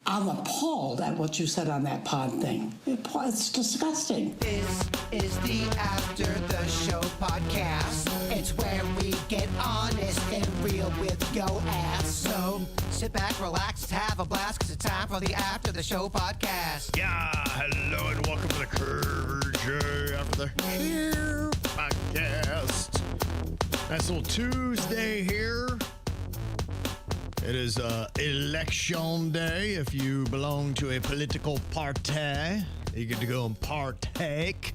I'm appalled at what you said on that pod thing. It's disgusting. This is the After the Show podcast. It's where we get honest and real with yo ass. So sit back, relax, have a blast, because it's time for the After the Show podcast. Yeah, hello and welcome to the KVJ After the Show podcast. Nice little Tuesday here. It is election day. If you belong to a political party, you get to go and partake.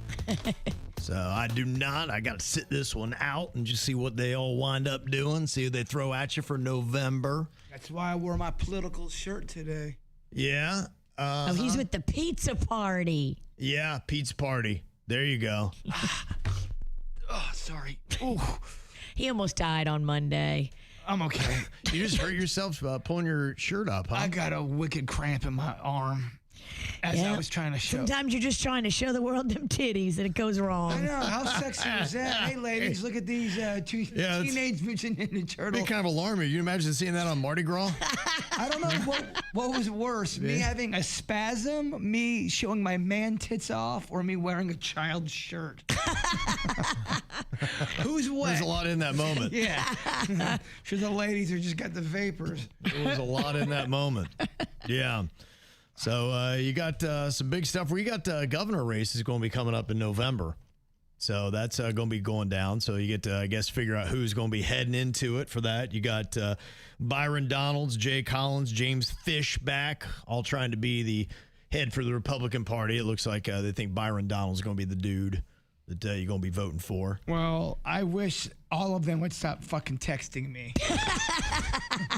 So I do not. I got to sit this one out and just see what they all wind up doing, see what they throw at you for November. That's why I wore my political shirt today. Yeah. Oh, he's with the pizza party. Yeah, pizza party. There you go. Oh, sorry. Ooh, He almost died on Monday. I'm okay. You just hurt yourself pulling your shirt up, huh? I got a wicked cramp in my arm as I was trying to show. Sometimes you're just trying to show the world them titties and it goes wrong. I know. How sexy was that? Hey, ladies, look at these two Teenage Mutant Ninja Turtles. It's kind of alarming. You imagine seeing that on Mardi Gras? I don't know what was worse, me having a spasm, me showing my man tits off, or me wearing a child's shirt. Who's what? There's a lot in that moment. Yeah. Sure, the ladies are just got the vapors. There was a lot in that moment. Yeah. So you got some big stuff. We got governor races going to be coming up in November. So that's going to be going down. So you get to, I guess, figure out who's going to be heading into it for that. You got Byron Donalds, Jay Collins, James Fish back, all trying to be the head for the Republican Party. It looks like they think Byron Donalds is going to be the dude that you're going to be voting for. Well, I wish all of them would stop fucking texting me.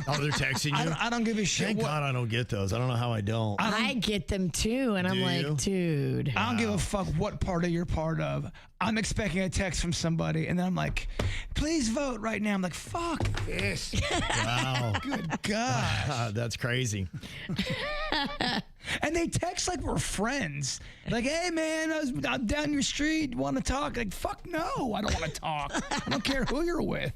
Oh, they're texting you? I don't give a shit. Thank God I don't get those. I don't know how I don't. I get them too, and I'm Do like, you? dude. I don't give a fuck what party you're part of. I'm expecting a text from somebody, and then I'm like, please vote right now. I'm like, fuck this. Wow. Good God. That's crazy. And they text like we're friends. Like, hey, man, I'm down your street. Want to talk? Like, fuck no. I don't want to talk. I don't care who you're with.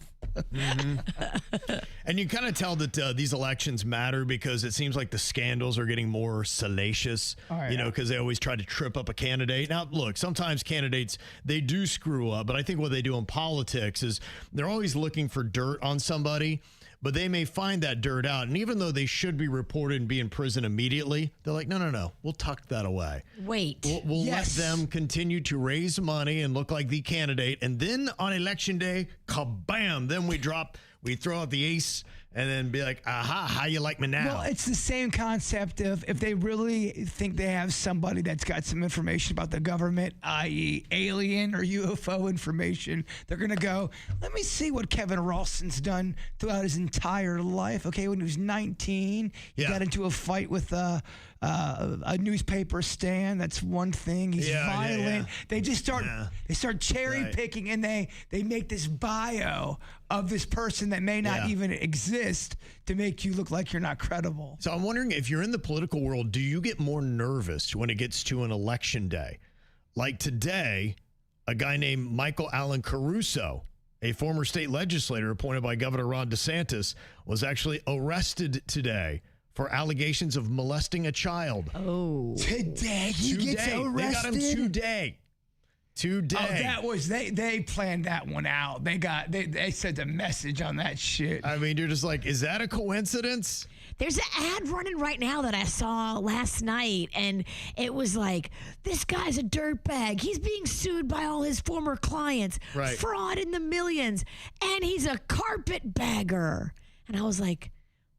Mm-hmm. And you kind of tell that these elections matter because it seems like the scandals are getting more salacious, because they always try to trip up a candidate. Now, look, sometimes candidates, they do screw up, but I think what they do in politics is they're always looking for dirt on somebody, but they may find that dirt out. And even though they should be reported and be in prison immediately, they're like, no, we'll tuck that away. Wait. We'll let them continue to raise money and look like the candidate. And then on election day, kabam, then we throw out the ace and then be like, aha, how you like me now? Well, it's the same concept of if they really think they have somebody that's got some information about the government, i.e. alien or UFO information, they're going to go, let me see what Kevin Ralston's done throughout his entire life. Okay, when he was 19, he got into a fight with a newspaper stand. That's one thing. He's violent. They just start cherry picking, and they make this bio of this person that may not even exist to make you look like you're not credible. So I'm wondering, if you're in the political world, do you get more nervous when it gets to an election day? Like today, a guy named Michael Allen Caruso, a former state legislator appointed by Governor Ron DeSantis, was actually arrested today for allegations of molesting a child. Oh. Today he gets arrested? They got him today. Oh, that was they planned that one out. They sent a message on that shit. I mean, you're just like, is that a coincidence? There's an ad running right now that I saw last night, and it was like, this guy's a dirtbag. He's being sued by all his former clients. Right. Fraud in the millions. And he's a carpetbagger. And I was like,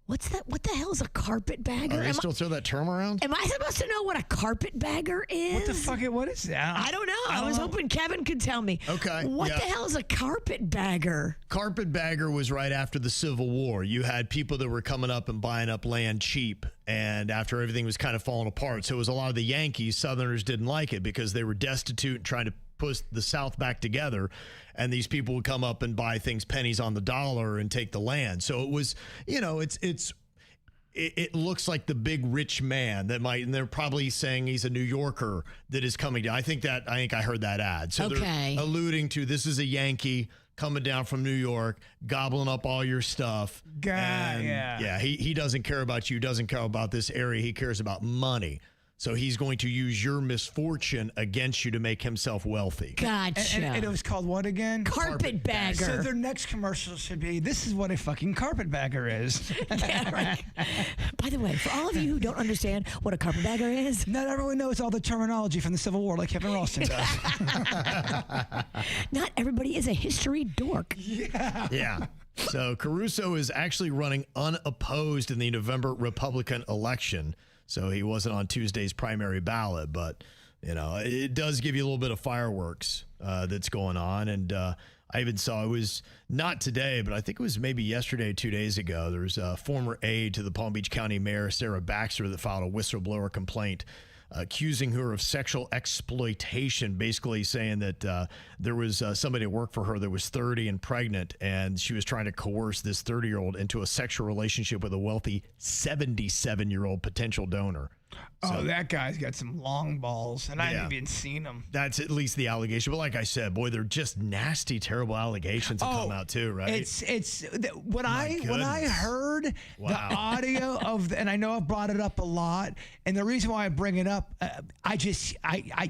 what's that? What the hell is a carpetbagger? Are they still throw that term around? Am I supposed to know what a carpetbagger is? What the fuck? What is that? I don't know. I was hoping Kevin could tell me. Okay. What the hell is a carpetbagger? Carpetbagger was right after the Civil War. You had people that were coming up and buying up land cheap, and after everything was kind of falling apart. So it was a lot of the Yankees. Southerners didn't like it because they were destitute and trying to push the South back together, and these people would come up and buy things pennies on the dollar and take the land. So it was, it looks like the big rich man that might, and they're probably saying he's a New Yorker that is coming down. I think I heard that ad. So they're alluding to, this is a Yankee coming down from New York, gobbling up all your stuff. Yeah, he doesn't care about you, doesn't care about this area. He cares about money. So he's going to use your misfortune against you to make himself wealthy. Gotcha. And it was called what again? Carpetbagger. So their next commercial should be, this is what a fucking carpetbagger is. Yeah, right. By the way, for all of you who don't understand what a carpetbagger is, Not everyone knows all the terminology from the Civil War like Kevin Ralston does. not everybody is a history dork. Yeah. So Caruso is actually running unopposed in the November Republican election. So he wasn't on Tuesday's primary ballot, but, you know, it does give you a little bit of fireworks that's going on. And I even saw, it was not today, but I think it was maybe yesterday, 2 days ago. There was a former aide to the Palm Beach County Mayor, Sarah Baxter, that filed a whistleblower complaint accusing her of sexual exploitation, basically saying that there was somebody that worked for her that was 30 and pregnant, and she was trying to coerce this 30-year-old into a sexual relationship with a wealthy 77-year-old potential donor. Oh, that guy's got some long balls, and I haven't even seen him. That's at least the allegation. But like I said, boy, they're just nasty, terrible allegations that come out too, right? When I heard the audio of, and I know I've brought it up a lot, and the reason why I bring it up,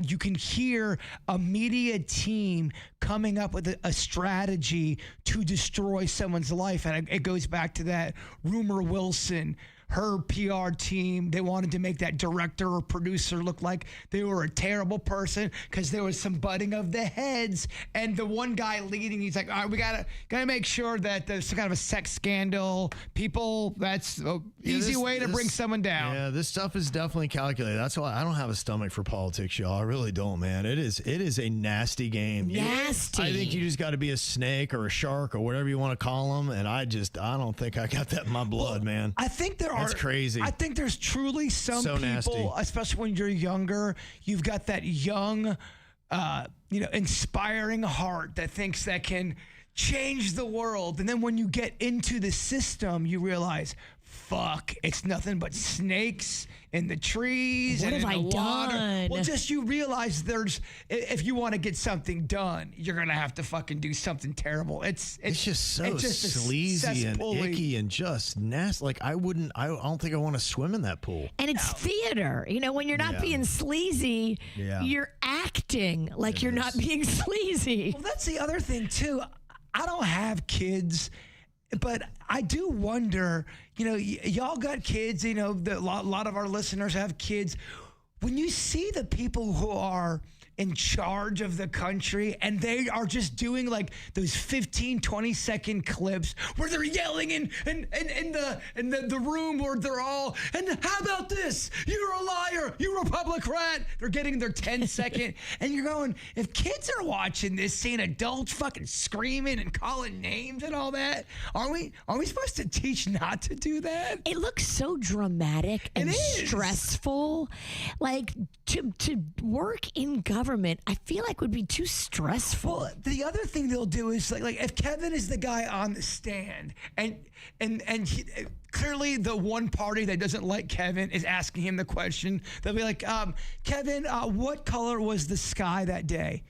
you can hear a media team coming up with a strategy to destroy someone's life, and it goes back to that Rumor Wilson. Her PR team, they wanted to make that director or producer look like they were a terrible person because there was some butting of the heads. And the one guy leading, he's like, all right, we gotta make sure that there's some kind of a sex scandal. People, that's an easy way to bring someone down. Yeah, this stuff is definitely calculated. That's why I don't have a stomach for politics, y'all. I really don't, man. It is a nasty game. Nasty. I think you just got to be a snake or a shark or whatever you want to call them. And I don't think I got that in my blood, man. I think that's crazy. I think there's truly some people, nasty. especially when you're younger, you've got that young, inspiring heart that thinks that can change the world. And then when you get into the system, you realize, fuck, it's nothing but snakes in the trees What and have in the I water. done? Well, just you realize if you want to get something done, you're going to have to fucking do something terrible. It's just so it's just a sleazy and cesspool-y. icky and just nasty. Like I don't think I want to swim in that pool. And it's theater. You know, when you're not being sleazy, you're acting like you're not being sleazy. Well, that's the other thing, too. I don't have kids, but I do wonder, y'all got kids, a lot of our listeners have kids. When you see the people who are in charge of the country and they are just doing like those 15, 20-second clips where they're yelling in the room where they're all, and how about this? You're a liar. You're a Republican. They're getting their 10-second. And you're going, if kids are watching this, seeing adults fucking screaming and calling names and all that, are we supposed to teach not to do that? It looks so dramatic and It is. stressful. Like to work in government, I feel like would be too stressful. Well, the other thing they'll do is like if Kevin is the guy on the stand and clearly the one party that doesn't like Kevin is asking him the question, they'll be like, Kevin, what color was the sky that day?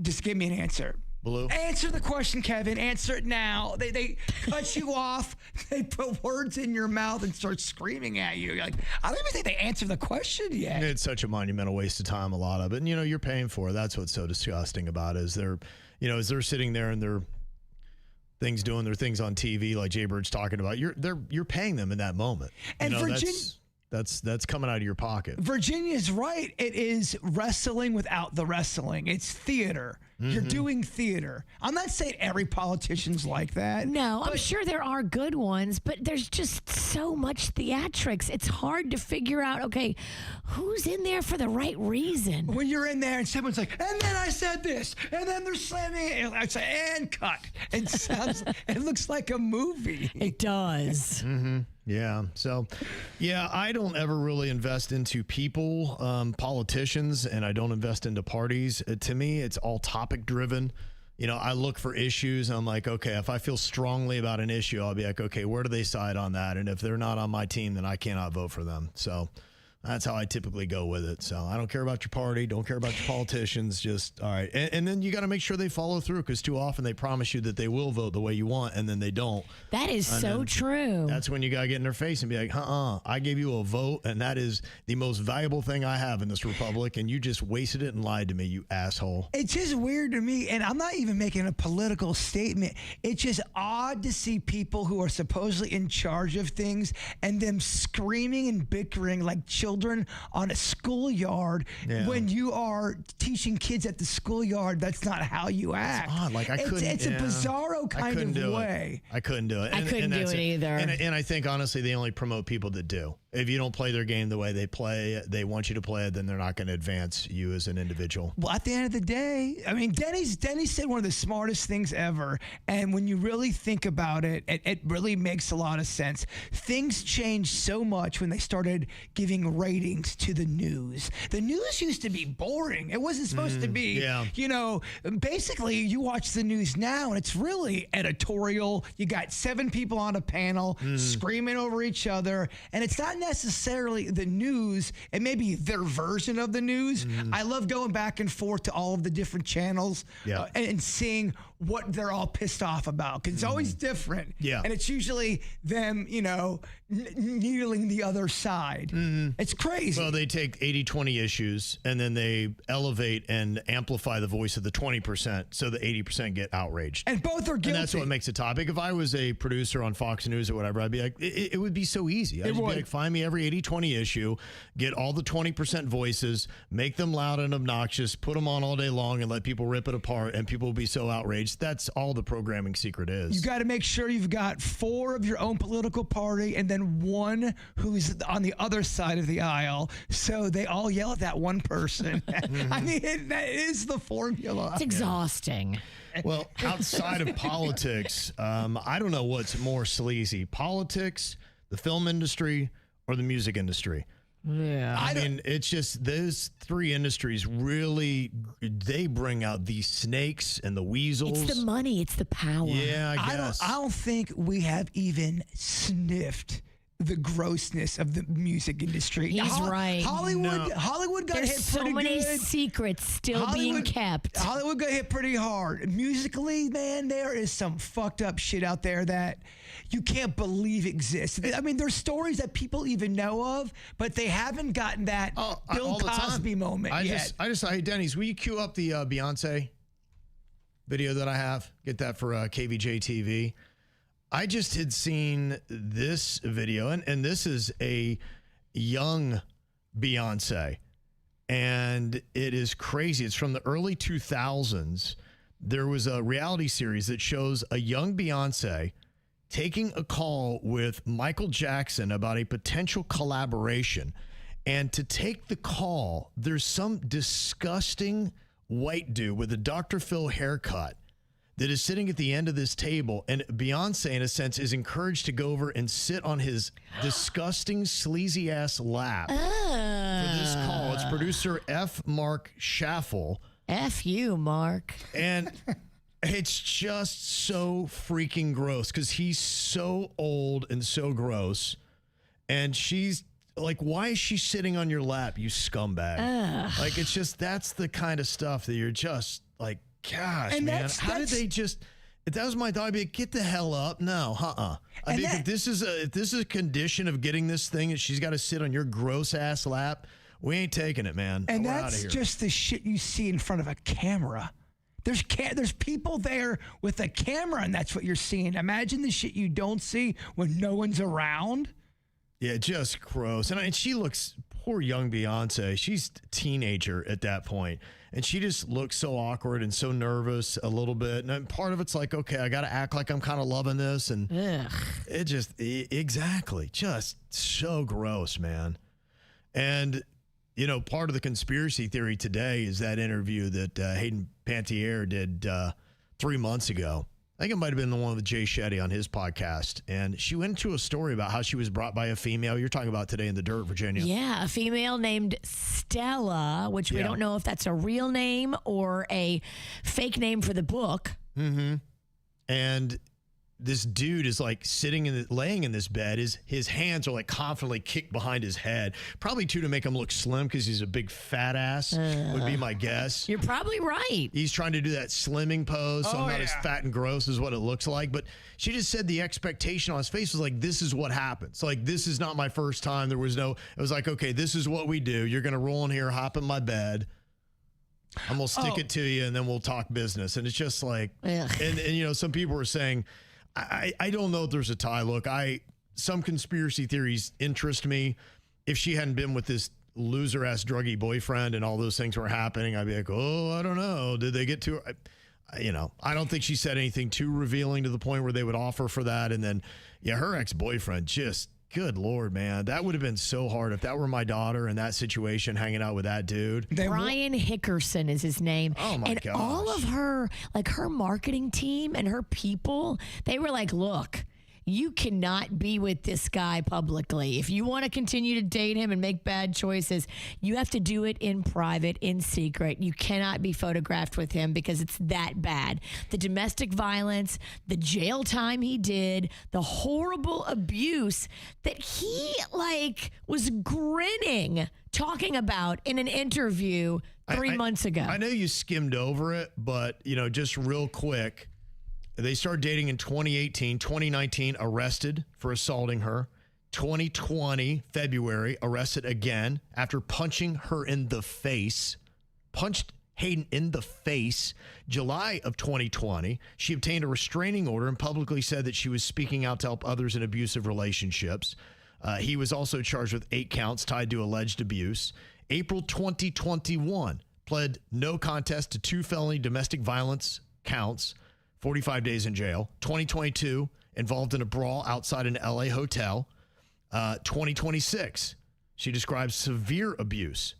Just give me an answer. Blue. Answer the question, Kevin. Answer it now. They cut you off. They put words in your mouth and start screaming at you. You're like, I don't even think they answered the question yet. It's such a monumental waste of time, a lot of it. And, you're paying for it. That's what's so disgusting about it, is as they're sitting there and they're doing their things on TV, like Jay Bird's talking about, you're paying them in that moment. And Virginia, that's coming out of your pocket. Virginia's right. It is wrestling without the wrestling. It's theater. You're doing theater. I'm not saying every politician's like that. No, I'm sure there are good ones, but there's just so much theatrics. It's hard to figure out, okay, who's in there for the right reason? When you're in there and someone's like, and then I said this, and then they're slamming it, and I say, and cut. It looks like a movie. It does. Yeah. So, I don't ever really invest into people, politicians, and I don't invest into parties. To me, it's all topic driven. I look for issues. And I'm like, okay, if I feel strongly about an issue, I'll be like, okay, where do they side on that? And if they're not on my team, then I cannot vote for them. So, That's how I typically go with it. So I don't care about your party, don't care about your politicians. Just all right, and then you got to make sure they follow through, because too often they promise you that they will vote the way you want, and then they don't. That is so true. That's when you got to get in their face and be like, I gave you a vote, and that is the most valuable thing I have in this republic, and you just wasted it and lied to me, you asshole. It's just weird to me, and I'm not even making a political statement. It's just odd to see people who are supposedly in charge of things and them screaming and bickering like children on a schoolyard when you are teaching kids at the schoolyard. That's not how you act. It's odd. Like, I couldn't. It's a bizarro kind of way. I couldn't do it. I couldn't do it either. And I think, honestly, they only promote people that do. If you don't play their game the way they play, they want you to play it, then they're not going to advance you as an individual. Well, at the end of the day, I mean, Denny said one of the smartest things ever. And when you really think about it, it really makes a lot of sense. Things changed so much when they started giving ratings to the news. The news used to be boring. It wasn't supposed to be, basically you watch the news now and it's really editorial. You got 7 people on a panel screaming over each other. And it's not necessarily the news. It may be their version of the news. I love going back and forth to all of the different channels and seeing what they're all pissed off about, because it's always different. Yeah. And it's usually them, needling the other side. It's crazy. Well, they take 80-20 issues and then they elevate and amplify the voice of the 20% so the 80% get outraged. And both are guilty. And that's what makes a topic. If I was a producer on Fox News or whatever, I'd be like, it would be so easy. I'd just be like, find me every 80-20 issue, get all the 20% voices, make them loud and obnoxious, put them on all day long and let people rip it apart, and people will be so outraged. That's all the programming secret is. You got to make sure you've got 4 of your own political party and then 1 who's on the other side of the aisle, so they all yell at that one person. I mean, that is the formula. It's exhausting. Well, outside of politics, I don't know what's more sleazy: politics, the film industry, or the music industry. Yeah. I mean, it's just those 3 industries they bring out the snakes and the weasels. It's the money. It's the power. Yeah, I guess. I don't think we have even sniffed the grossness of the music industry. He's right. Hollywood got There's hit so pretty many good. secrets still being kept. Hollywood got hit pretty hard. Musically, man, there is some fucked up shit out there that you can't believe exists. I mean, there's stories that people even know of, but they haven't gotten that Bill Cosby moment yet. Hey, Denny's, will you cue up the Beyonce video that I have? Get that for KVJ TV. I just had seen this video, and this is a young Beyonce, and it is crazy. It's from the early 2000s. There was a reality series that shows a young Beyonce taking a call with Michael Jackson about a potential collaboration. And to take the call, there's some disgusting white dude with a Dr. Phil haircut that is sitting at the end of this table, and Beyonce, in a sense, is encouraged to go over and sit on his disgusting, sleazy ass lap for this call. It's producer F. Mark Schaffel. F you, Mark. And it's just so freaking gross because he's so old and so gross. And she's like, why is she sitting on your lap, you scumbag? Like, it's just, that's the kind of stuff that you're just like, gosh, and man, how did they just? If that was my thought, I'd be like, get the hell up. No, I think if this is a condition of getting this thing, and she's got to sit on your gross ass lap, we ain't taking it, man. And we're that's just the shit you see in front of a camera. There's people there with a camera, and that's what you're seeing. Imagine the shit you don't see when no one's around. Yeah, just gross. And she looks, poor young Beyonce, she's a teenager at that point. And she just looks so awkward and so nervous a little bit. And part of it's like, okay, I got to act like I'm kind of loving this. And it just, exactly, just so gross, man. And, part of the conspiracy theory today is that interview that Hayden Panettiere did 3 months ago. I think it might have been the one with Jay Shetty on his podcast. And she went into a story about how she was brought by a female. You're talking about today in the dirt, Virginia. Yeah, a female named Stella, which we don't know if that's a real name or a fake name for the book. Mm-hmm. And this dude is like laying in this bed. His hands are like confidently kicked behind his head, probably too to make him look slim because he's a big fat ass. Would be my guess. You're probably right. He's trying to do that slimming pose, so I'm not as fat and gross as what it looks like. But she just said the expectation on his face was like, this is what happens. Like, this is not my first time. It was like, okay, this is what we do. You're going to roll in here, hop in my bed. I'm going to stick it to you, and then we'll talk business. And it's just like, and some people were saying, I don't know if there's a tie. Look, some conspiracy theories interest me. If she hadn't been with this loser-ass druggy boyfriend and all those things were happening, I'd be like, oh, I don't know. Did they get to her? I don't think she said anything too revealing to the point where they would offer for that. And then, her ex-boyfriend, just, good Lord, man. That would have been so hard if that were my daughter in that situation, hanging out with that dude. Brian Hickerson is his name. Oh, my and gosh. all of her marketing team and her people, they were like, look, you cannot be with this guy publicly. If you want to continue to date him and make bad choices, you have to do it in private, in secret. You cannot be photographed with him because it's that bad. The domestic violence, the jail time he did, the horrible abuse that he was grinning talking about in an interview 3 months ago. I know you skimmed over it, but just real quick. They started dating in 2018, 2019, arrested for assaulting her. 2020, February, arrested again after punching her in the face. Punched Hayden in the face. July of 2020, she obtained a restraining order and publicly said that she was speaking out to help others in abusive relationships. He was also charged with 8 counts tied to alleged abuse. April 2021, pled no contest to 2 felony domestic violence counts. 45 days in jail. 2022, involved in a brawl outside an LA hotel. 2026, she describes severe abuse,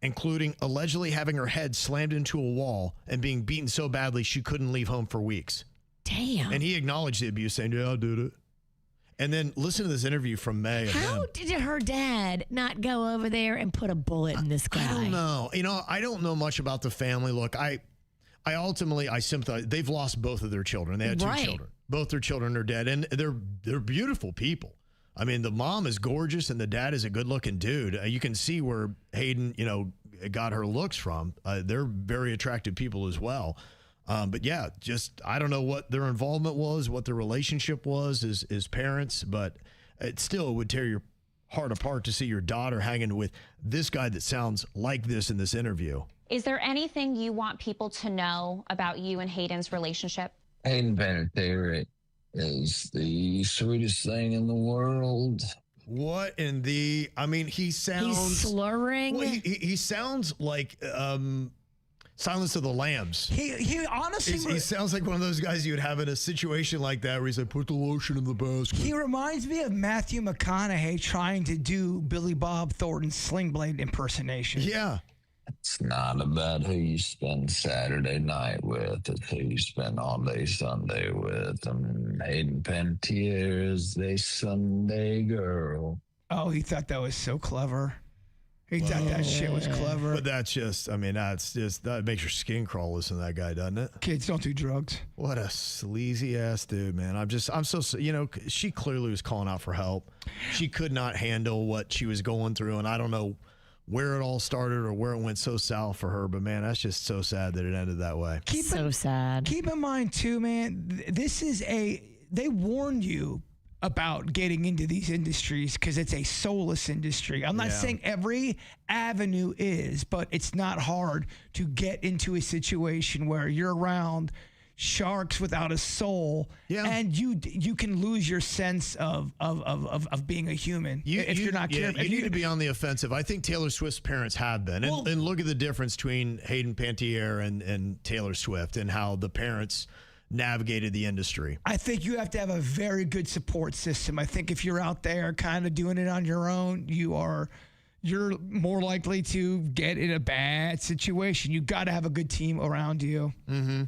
including allegedly having her head slammed into a wall and being beaten so badly she couldn't leave home for weeks. Damn. And he acknowledged the abuse, saying, yeah, I did it. And then listen to this interview from May. How did her dad not go over there and put a bullet in this guy? I don't know. I don't know much about the family. Look, I ultimately sympathize. They've lost both of their children. They had 2 children. Both their children are dead, and they're beautiful people. I mean, the mom is gorgeous, and the dad is a good-looking dude. You can see where Hayden, got her looks from. They're very attractive people as well. But yeah, just I don't know what their involvement was, what their relationship was as parents, but it still would tear your heart apart to see your daughter hanging with this guy that sounds like this in this interview. Is there anything you want people to know about you and Hayden's relationship? Hayden Panettiere is the sweetest thing in the world. What in the? I mean, he sounds. He's slurring. Well, he sounds like Silence of the Lambs. He honestly. He sounds like one of those guys you would have in a situation like that where he's like, put the lotion in the basket. He reminds me of Matthew McConaughey trying to do Billy Bob Thornton's Sling Blade impersonation. Yeah. It's not about who you spend Saturday night with. It's who you spend all day Sunday with. And Hayden Panettiere is a Sunday girl. Oh, he thought that was so clever. He thought that shit was clever. But that makes your skin crawl listening to that guy, doesn't it? Kids, don't do drugs. What a sleazy ass dude, man. I'm so, she clearly was calling out for help. She could not handle what she was going through, and I don't know where it all started or where it went so south for her, but man, that's just so sad that it ended that way. Sad. Keep in mind too, man, they warned you about getting into these industries because it's a soulless industry. I'm not saying every avenue is, but it's not hard to get into a situation where you're around sharks without a soul, and you can lose your sense of being a human if you're not careful. You need to be on the offensive. I think Taylor Swift's parents have been, and look at the difference between Hayden Panettiere and Taylor Swift and how the parents navigated the industry. I think you have to have a very good support system. I think if you're out there kind of doing it on your own, you're more likely to get in a bad situation. You got to have a good team around you. Mm-hmm.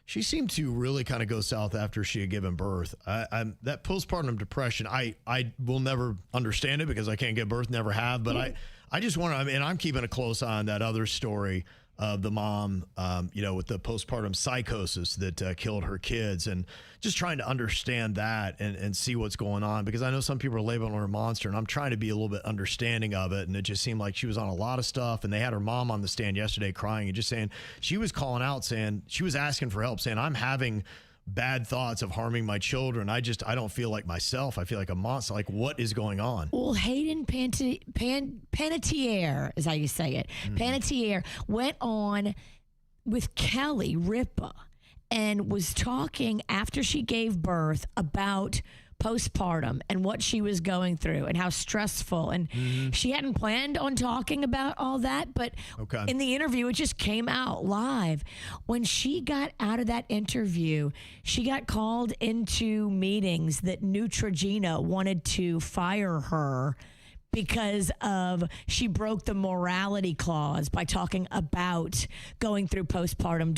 She seemed to really kind of go south after she had given birth. That postpartum depression, I will never understand it because I can't give birth, never have. But I just wonder, I'm keeping a close eye on that other story of the mom, with the postpartum psychosis that killed her kids, and just trying to understand that and see what's going on, because I know some people are labeling her a monster, and I'm trying to be a little bit understanding of it. And it just seemed like she was on a lot of stuff, and they had her mom on the stand yesterday crying and just saying, she was calling out, saying she was asking for help, saying, I'm having bad thoughts of harming my children. I don't feel like myself. I feel like a monster. Like, what is going on? Well, Hayden Panettiere is how you say it. Panettiere went on with Kelly Ripa and was talking after she gave birth about postpartum and what she was going through and how stressful. And she hadn't planned on talking about all that, but in the interview, it just came out live. When she got out of that interview, she got called into meetings that Neutrogena wanted to fire her because she broke the morality clause by talking about going through postpartum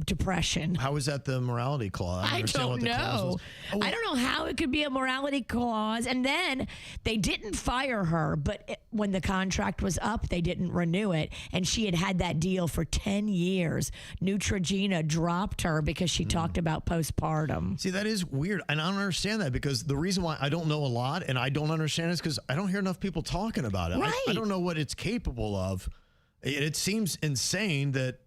depression. How is that the morality clause? I don't know. I don't know how it could be a morality clause. And then they didn't fire her, but when the contract was up, they didn't renew it. And she had that deal for 10 years. Neutrogena dropped her because she talked about postpartum. See, that is weird. And I don't understand that, because the reason why I don't know a lot and I don't understand is because I don't hear enough people talking about it. Right. I don't know what it's capable of. It seems insane that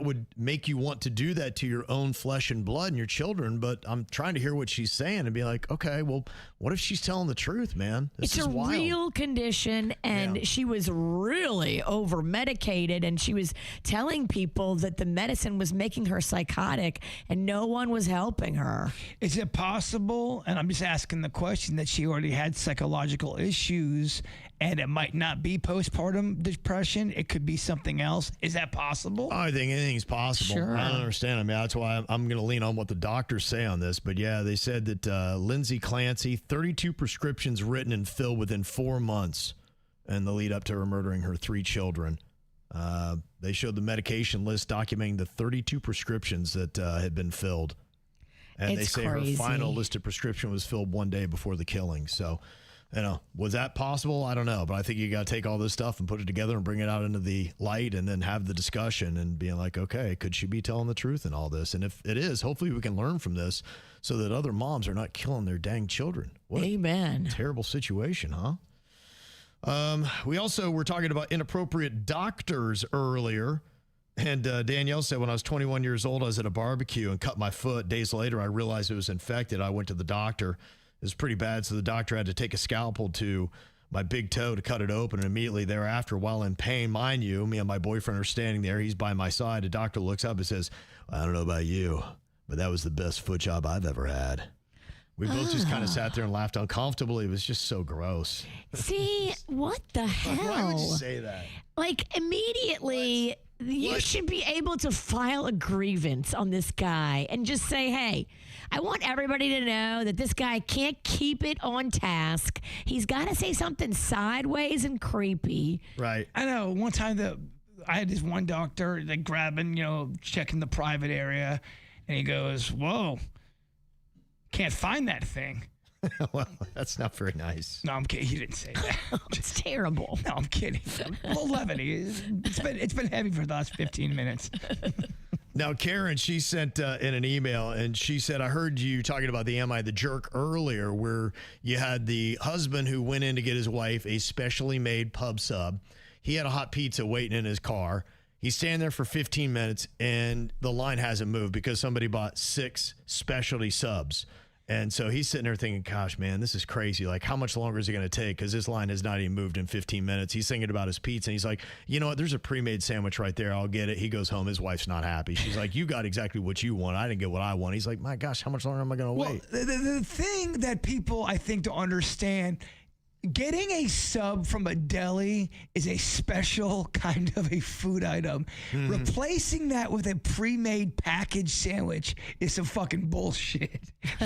would make you want to do that to your own flesh and blood and your children. But I'm trying to hear what she's saying and be like, okay, well, what if she's telling the truth, man? This is wild. Real condition, and she was really over medicated, and she was telling people that the medicine was making her psychotic, and no one was helping her. Is it possible, and I'm just asking the question, that she already had psychological issues and it might not be postpartum depression? It could be something else. Is that possible? I think anything's possible. Sure. I don't understand. I mean, that's why I'm going to lean on what the doctors say on this. But yeah, they said that Lindsay Clancy, 32 prescriptions written and filled within 4 months in the lead up to her murdering her 3 children. They showed the medication list documenting the 32 prescriptions that had been filled. And they say crazy. her final listed prescription was filled 1 day before the killing. So, was that possible? I don't know. But I think you got to take all this stuff and put it together and bring it out into the light and then have the discussion and being like, okay, could she be telling the truth in all this? And if it is, hopefully we can learn from this so that other moms are not killing their dang children. What Amen. a terrible situation, huh? We also were talking about inappropriate doctors earlier. And Danielle said, when I was 21 years old, I was at a barbecue and cut my foot. Days later, I realized it was infected. I went to the doctor. It was pretty bad, so the doctor had to take a scalpel to my big toe to cut it open. And immediately thereafter, while in pain, mind you, me and my boyfriend are standing there. He's by my side. The doctor looks up and says, I don't know about you, but that was the best foot job I've ever had. We both just kind of sat there and laughed uncomfortably. It was just so gross. See, what the hell? Why would you say that? Like, immediately, you should be able to file a grievance on this guy and just say, hey, I want everybody to know that this guy can't keep it on task. He's got to say something sideways and creepy. Right. I know. One time I had this one doctor like grabbing, checking the private area, and he goes, whoa, can't find that thing. Well, that's not very nice. No, I'm kidding. He didn't say that. It's terrible. No, I'm kidding. A little levity. It's been heavy for the last 15 minutes. Now, Karen, she sent in an email, and she said, I heard you talking about the Am I the Jerk earlier, where you had the husband who went in to get his wife a specially made pub sub. He had a hot pizza waiting in his car. He's standing there for 15 minutes, and the line hasn't moved because somebody bought 6 specialty subs. And so he's sitting there thinking, gosh, man, this is crazy. Like, how much longer is it going to take? Because this line has not even moved in 15 minutes. He's thinking about his pizza. And he's like, you know what? There's a pre-made sandwich right there. I'll get it. He goes home. His wife's not happy. She's like, you got exactly what you want. I didn't get what I want. He's like, my gosh, how much longer am I going to wait? The thing that people, I think, don't understand, getting a sub from a deli is a special kind of a food item. Replacing that with a pre-made packaged sandwich is some fucking bullshit.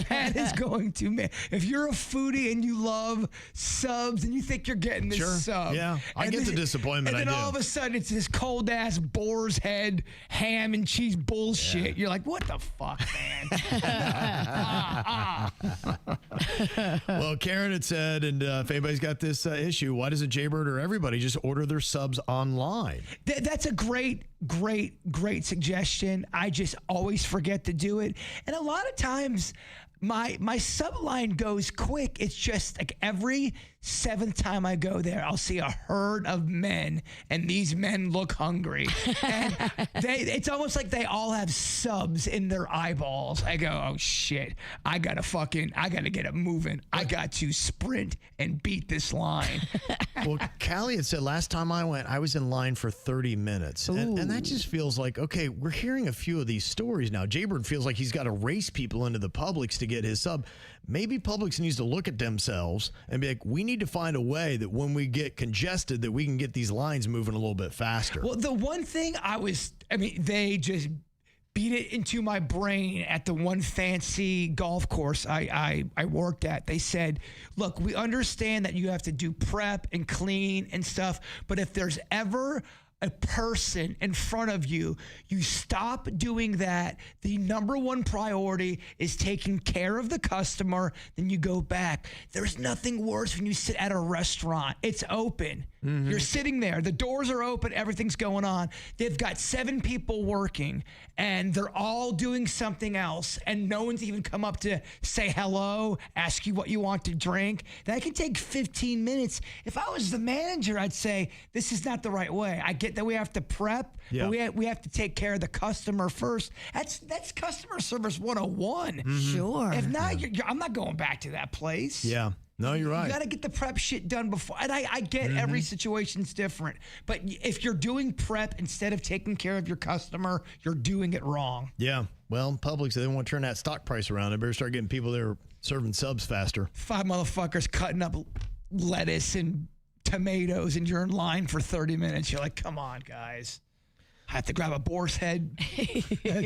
That is going to make, if you're a foodie and you love subs and you think you're getting this sub. Yeah, I get the disappointment. And then I do. all of a sudden it's this cold ass boar's head ham and cheese bullshit. Yeah. You're like, what the fuck, man? Well, Karen had said, and if anybody everybody's got this issue. Why doesn't Jaybird or everybody just order their subs online? That's a great suggestion. I just always forget to do it. And a lot of times my sub line goes quick. It's just like every 7th time I go there, I'll see a herd of men, and these men look hungry. And it's almost like they all have subs in their eyeballs. I go, oh shit, I gotta get it moving. I got to sprint and beat this line. Well, Callie had said last time I went, I was in line for 30 minutes. And that just feels like, okay, we're hearing a few of these stories now. Jaybird feels like he's got to race people into the Publix to get his sub. Maybe Publix needs to look at themselves and be like, we need to find a way that when we get congested that we can get these lines moving a little bit faster. Well, the one thing they just beat it into my brain at the one fancy golf course I worked at. They said, look, we understand that you have to do prep and clean and stuff, but if there's ever a person in front of you, you stop doing that. The number one priority is taking care of the customer. Then you go back. There's nothing worse when you sit at a restaurant. It's open. Mm-hmm. You're sitting there. The doors are open. Everything's going on. They've got 7 people working, and they're all doing something else, and no one's even come up to say hello, ask you what you want to drink. That can take 15 minutes. If I was the manager, I'd say, this is not the right way. I get that we have to prep, but we have to take care of the customer first. That's customer service 101. Mm-hmm. Sure. If not, I'm not going back to that place. Yeah. No, you're right. You got to get the prep shit done before. And I get every situation's different. But if you're doing prep instead of taking care of your customer, you're doing it wrong. Yeah. Well, Publix, they don't want to turn that stock price around. They better start getting people there serving subs faster. 5 motherfuckers cutting up lettuce and tomatoes, and you're in line for 30 minutes. You're like, come on, guys. I have to grab a boar's head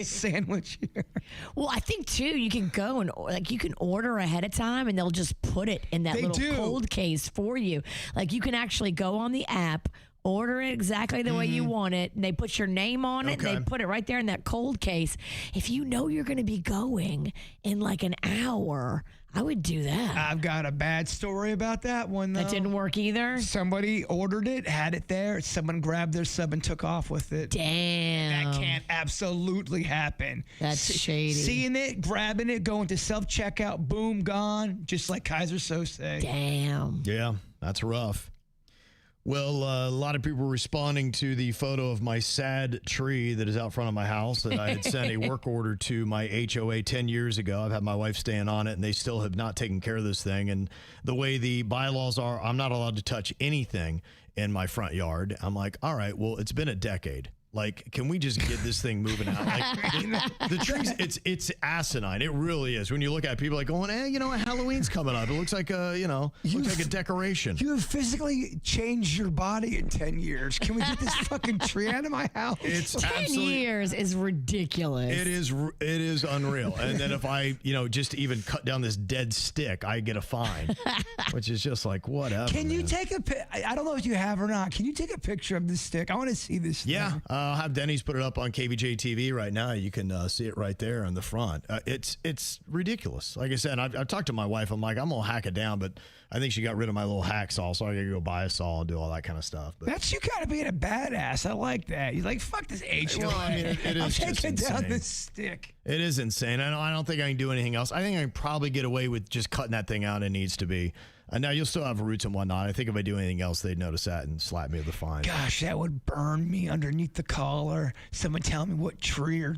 sandwich here. Well, I think too, you can go and you can order ahead of time, and they'll just put it in that little cold case for you. Like you can actually go on the app, order it exactly the way you want it, and they put your name on it, and they put it right there in that cold case. If you know you're going to be going in like an hour, I would do that. I've got a bad story about that one, though. That didn't work either? Somebody ordered it, had it there. Someone grabbed their sub and took off with it. Damn. That can't absolutely happen. That's shady. Seeing it, grabbing it, going to self-checkout, boom, gone, just like Kaiser Sose. Damn. Yeah, that's rough. Well, a lot of people were responding to the photo of my sad tree that is out front of my house that I had sent a work order to my HOA 10 years ago. I've had my wife staying on it, and they still have not taken care of this thing. And the way the bylaws are, I'm not allowed to touch anything in my front yard. I'm like, all right, well, it's been a decade. Like, can we just get this thing moving out? Like, the trees, it's asinine. It really is. When you look at it, people are like going, Halloween's coming up. It looks like looks like a decoration. You have physically changed your body in 10 years. Can we get this fucking tree out of my house? It's 10 years is ridiculous. It is unreal. And then if I, just even cut down this dead stick, I get a fine, which is just like, whatever. Can you take I don't know if you have or not. Can you take a picture of this stick? I want to see this thing. Yeah. I'll have Denny's put it up on KVJ TV right now. You can see it right there in the front. It's ridiculous. Like I said, I've talked to my wife. I'm like, I'm going to hack it down, but I think she got rid of my little hacksaw, so I got to go buy a saw and do all that kind of stuff. But that's you kind of being a badass. I like that. You're like, fuck this HOA. Well, I mean, it is I'm just taking insane. down this stick. It is insane. I don't think I can do anything else. I think I can probably get away with just cutting that thing out. It needs to be. Now, you'll still have roots and whatnot. I think if I do anything else, they'd notice that and slap me with a fine. Gosh, that would burn me underneath the collar. Someone tell me what tree or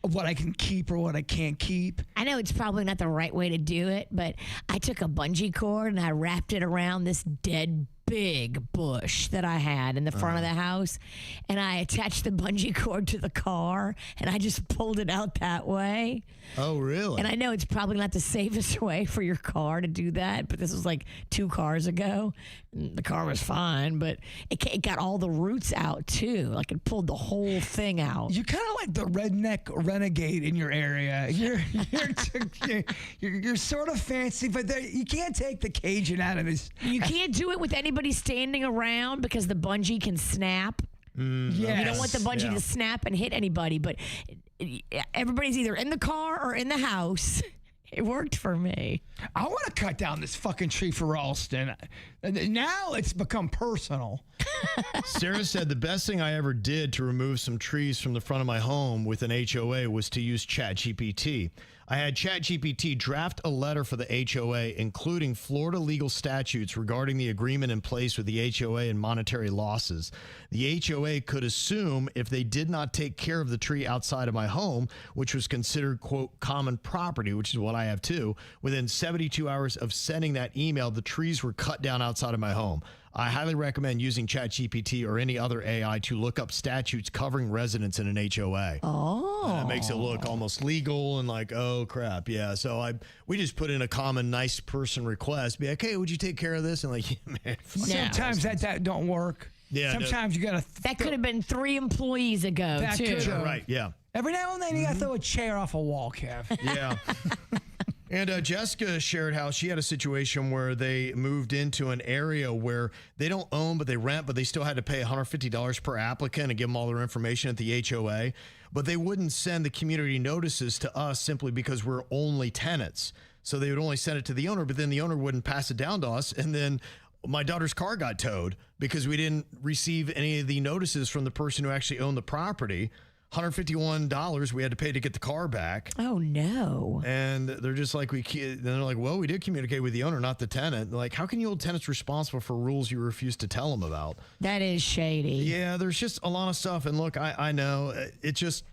what I can keep or what I can't keep. I know it's probably not the right way to do it, but I took a bungee cord and I wrapped it around this dead big bush that I had in the front of the house, and I attached the bungee cord to the car, and I just pulled it out that way. Oh, really? And I know it's probably not the safest way for your car to do that, but this was like 2 cars ago. And the car was fine, but it got all the roots out too. Like it pulled the whole thing out. You're kind of like the redneck renegade in your area. You're sort of fancy, but you can't take the Cajun out of this. You can't do it with anybody standing around because the bungee can snap. Yes. You don't want the bungee to snap and hit anybody, but everybody's either in the car or in the house. It worked for me. I want to cut down this fucking tree for Ralston. Now it's become personal. Sarah said the best thing I ever did to remove some trees from the front of my home with an HOA was to use ChatGPT. I had ChatGPT draft a letter for the HOA, including Florida legal statutes regarding the agreement in place with the HOA and monetary losses. The HOA could assume if they did not take care of the tree outside of my home, which was considered, quote, common property, which is what I have too, within 72 hours of sending that email, the trees were cut down outside of my home. I highly recommend using ChatGPT or any other AI to look up statutes covering residents in an HOA. Oh. And it makes it look almost legal and like, oh, crap. Yeah. So we just put in a common nice person request. Be like, hey, would you take care of this? And like, yeah, man. Sometimes that don't work. Yeah. Sometimes you got to. That could have been 3 employees ago, That too. could have. Right. Yeah. Every now and then you got to throw a chair off a wall, Kev. Yeah. And Jessica shared how she had a situation where they moved into an area where they don't own, but they rent, but they still had to pay $150 per applicant and give them all their information at the HOA. But they wouldn't send the community notices to us simply because we're only tenants. So they would only send it to the owner, but then the owner wouldn't pass it down to us. And then my daughter's car got towed because we didn't receive any of the notices from the person who actually owned the property. $151 we had to pay to get the car back. Oh, no. And they're just like, they're like, well, we did communicate with the owner, not the tenant. Like, how can you hold tenants responsible for rules you refuse to tell them about? That is shady. Yeah, there's just a lot of stuff. And look, I know it's just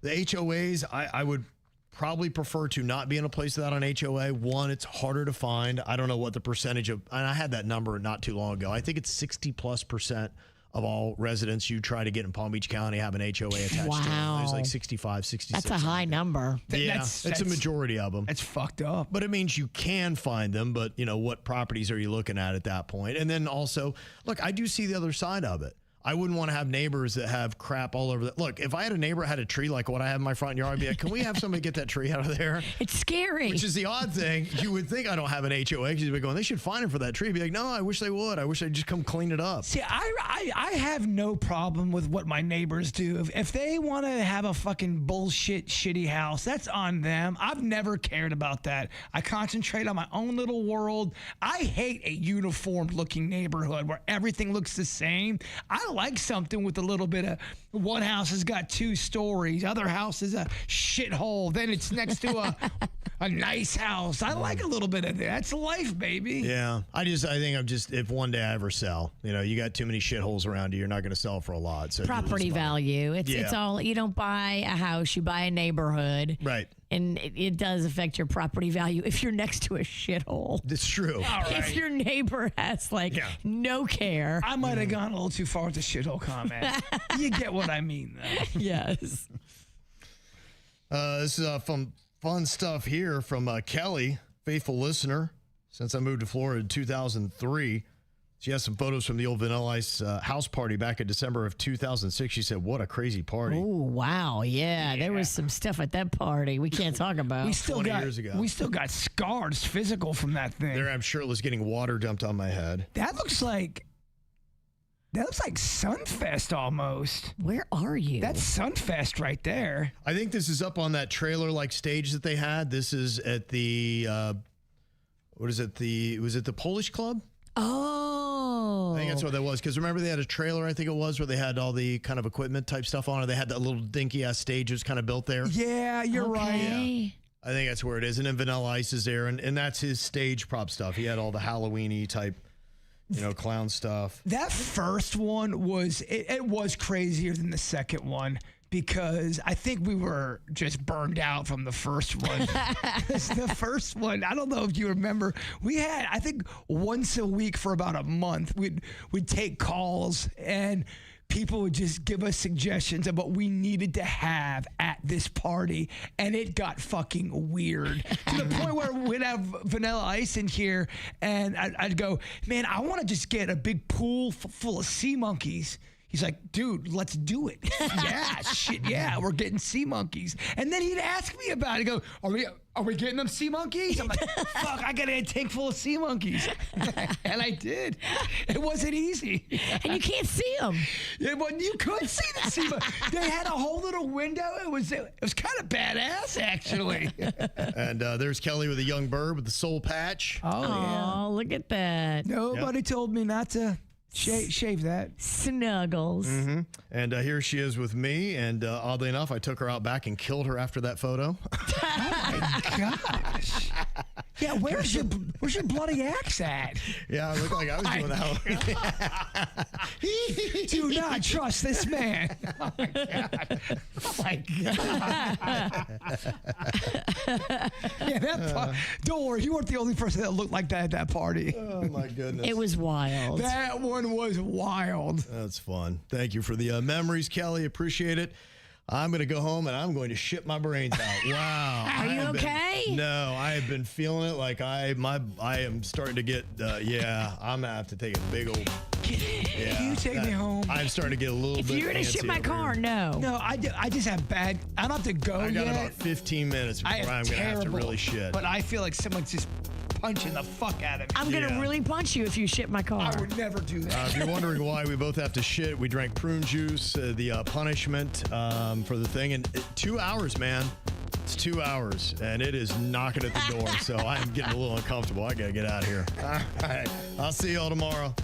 the HOAs, I would probably prefer to not be in a place of that on HOA. One, it's harder to find. I don't know what the percentage of, and I had that number not too long ago. I think it's 60+% of all residents you try to get in Palm Beach County have an HOA attached to them. There's like 65, 66. That's a high number. Yeah, it's a majority of them. That's fucked up. But it means you can find them, but you know, what properties are you looking at that point? And then also, look, I do see the other side of it. I wouldn't want to have neighbors that have crap all over. Look, if I had a neighbor that had a tree like what I have in my front yard, I'd be like, can we have somebody get that tree out of there? It's scary. Which is the odd thing. You would think I don't have an HOA because you'd be going, they should fine him for that tree. I'd be like, no, I wish they would. I wish they'd just come clean it up. See, I have no problem with what my neighbors do. If they want to have a fucking bullshit, shitty house, that's on them. I've never cared about that. I concentrate on my own little world. I hate a uniformed looking neighborhood where everything looks the same. I like something with a little bit of, one house has got 2 stories, other house is a shithole, then it's next to a nice house. I like a little bit of that. That's life, baby. Yeah. I think if one day I ever sell, you know, you got too many shitholes around you, you're not going to sell for a lot. So Property value. It's all, you don't buy a house, you buy a neighborhood. Right. And it does affect your property value if you're next to a shithole. It's true. If your neighbor has no care. I might have gone a little too far with the shithole comment. You get what I mean, though. Yes. This is fun stuff here from Kelly, faithful listener, since I moved to Florida in 2003. She has some photos from the old Vanilla Ice house party back in December of 2006. She said, what a crazy party. Oh, wow. Yeah, there was some stuff at that party we can't talk about. We still 20 years ago. We still got scars physical from that thing. There I'm shirtless getting water dumped on my head. That looks like Sunfest almost. Where are you? That's Sunfest right there. I think this is up on that trailer-like stage that they had. This is at the, was it the Polish Club? Oh. I think that's what that was. Because remember they had a trailer, I think it was, where they had all the kind of equipment type stuff on it. They had that little dinky-ass stage that was kind of built there. Yeah, you're right. Yeah. I think that's where it is. And then Vanilla Ice is there. And that's his stage prop stuff. He had all the Halloween-y type, you know, clown stuff. That first one was, it was crazier than the second one. Because I think we were just burned out from the first one. The first one, I don't know if you remember, we had, I think once a week for about a month, we'd take calls and people would just give us suggestions of what we needed to have at this party. And it got fucking weird to the point where we'd have Vanilla Ice in here and I'd go, man, I want to just get a big pool full of sea monkeys. He's like, dude, let's do it. Yeah, shit, yeah, we're getting sea monkeys. And then he'd ask me about it. He'd go, are we getting them sea monkeys? I'm like, fuck, I got a tank full of sea monkeys. And I did. It wasn't easy. And you can't see them. Yeah, well, you could see the sea monkeys. They had a whole little window. It was kind of badass, actually. And there's Kelly with a young bird with the soul patch. Oh, look at that. Nobody told me not to shave that. Snuggles. Mm-hmm. And here she is with me. And oddly enough, I took her out back and killed her after that photo. Oh my gosh. Yeah, where's your bloody axe at? Yeah, I looked like I was doing that. Do not trust this man. Oh my god. Oh my god. Yeah, don't worry, you weren't the only person that looked like that at that party. Oh my goodness. It was wild. That one was wild. That's fun. Thank you for the memories, Kelly. Appreciate it. I'm going to go home and I'm going to shit my brains out. Wow. Are you okay? No, I have been feeling it like I am starting to get, I'm going to have to take a big old. Can you take me home? I'm starting to get a little If bit you're going to antsy shit my over car, here. no. No, I just have bad. I don't have to go I got yet. about 15 minutes before I'm going to have to really shit. But I feel like someone's just punching the fuck out of me. I'm going to really punch you if you shit my car. I would never do that. If you're wondering why we both have to shit, we drank prune juice, the punishment for the thing. And 2 hours, man. It's 2 hours, and it is knocking at the door. So I'm getting a little uncomfortable. I got to get out of here. All right. I'll see y'all tomorrow.